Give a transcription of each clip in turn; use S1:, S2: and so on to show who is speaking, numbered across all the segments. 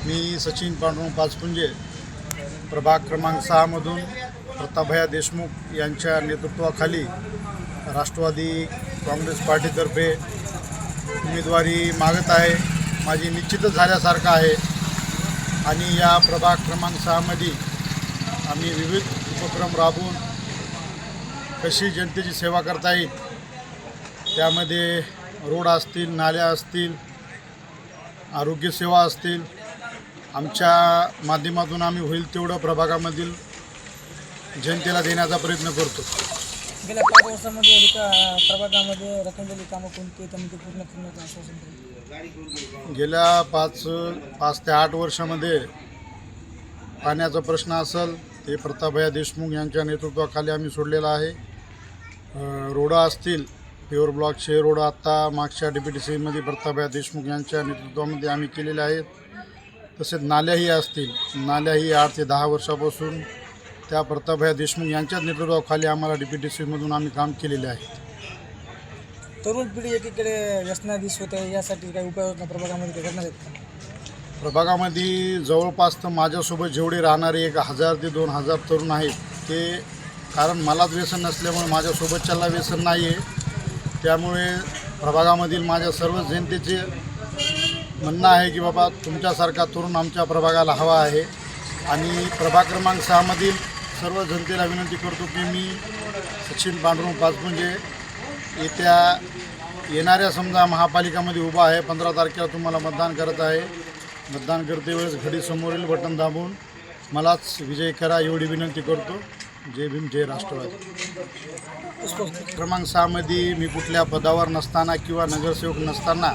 S1: मी सचिन पांडुरंग पाचपुंजे प्रभाग क्रमांक 6 मधून प्रतापभैया देशमुख यांच्या नेतृत्वाखाली राष्ट्रवादी काँग्रेस पार्टीतर्फे उमेदवारी मागत आहे। माझी निश्चितच झाल्यासारखं आहे आणि या प्रभाग क्रमांक 6 मध्ये आम्ही विविध उपक्रम राबवून कशी जनतेची सेवा करता येईल, त्यामध्ये रोड असतील, नाल्या असतील, आरोग्य सेवा असतील, आमच्या माध्यमातून आम्ही होईल तेवढं प्रभागामधील जनतेला देण्याचा प्रयत्न करतो।
S2: गेल्या 5 वर्षांमध्ये प्रभागामध्ये रखडलेली कामं कोणती त्यांनी ते पूर्ण करण्याचं आश्वासन दिलं?
S1: गेल्या 5 ते 8 वर्षामध्ये पाण्याचा प्रश्न असेल ते प्रतापभैया देशमुख यांच्या नेतृत्वाखाली आम्ही सोडलेला आहे। रोडं असतील, प्युअर ब्लॉकचे रोड आत्ता मागच्या DPTCमध्ये प्रतापभैया देशमुख यांच्या नेतृत्वामध्ये आम्ही केलेले आहेत। तसेच नाल्याही असतील, नाल्याही 8 ते 10 वर्षापासून त्या प्रतापभैया देशमुख यांच्या नेतृत्वाखाली आम्हाला DPTCमधून आम्ही काम केलेले आहे।
S2: तरुण पिढी एकीकडे व्यसनाधीश होते, यासाठी काही उपाययोजना प्रभागामध्ये करणार आहेत का?
S1: प्रभागामध्ये जवळपास तर माझ्यासोबत जेवढे राहणारे 1000 ते 2000 तरुण आहेत, ते कारण मलाच व्यसन नसल्यामुळे माझ्यासोबतच्याला व्यसन नाही आहे, त्यामुळे प्रभागामधील माझ्या सर्व जनतेचे म्हणणं आहे की बाबा तुमच्यासारखा तरुण आमच्या प्रभागाला हवा आहे। आणि प्रभाग क्रमांक 6 मधील सर्व जनतेला विनंती करतो की मी सचिन पांडुरंग पाचपुंजे येणाऱ्या समजा महापालिकामध्ये उभा आहे। 15 तारखेला तुम्हाला मतदान करत आहे। मतदान करते वेळेस घडी समोरील बटन दाबून मलाच विजय करा एवढी विनंती करतो। जय भीम, जय राष्ट्रवादी। क्रमांक 6 मध्ये मी कुठल्या पदावर नसताना किंवा नगरसेवक नसताना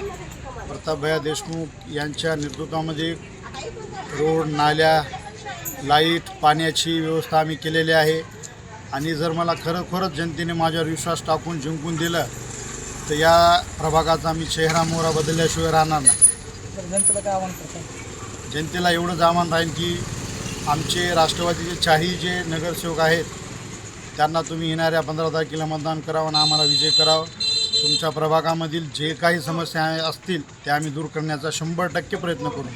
S1: प्रतापभैया देशमुख यांच्या नेतृत्वामध्ये रोड, नाल्या, लाईट, पाण्याची व्यवस्था आम्ही केलेली आहे। आणि जर मला खरोखरच जनतेने माझ्यावर विश्वास टाकून जिंकून दिलं तर या प्रभागाचा आम्ही चेहरा मोहरा बदलल्याशिवाय राहणार नाही।
S2: जनतेला काय आवाहन करतात?
S1: जनतेला एवढंच आव्हान राहील की आमचे राष्ट्रवादीचे 4ही जे नगरसेवक आहेत त्यांना तुम्ही येणाऱ्या 15 तारखेला मतदान करावं आणि आम्हाला विजय करावं। तुमच्या प्रभागामधील जे काही समस्या असतील त्या आम्ही दूर करण्याचा 100% प्रयत्न करू।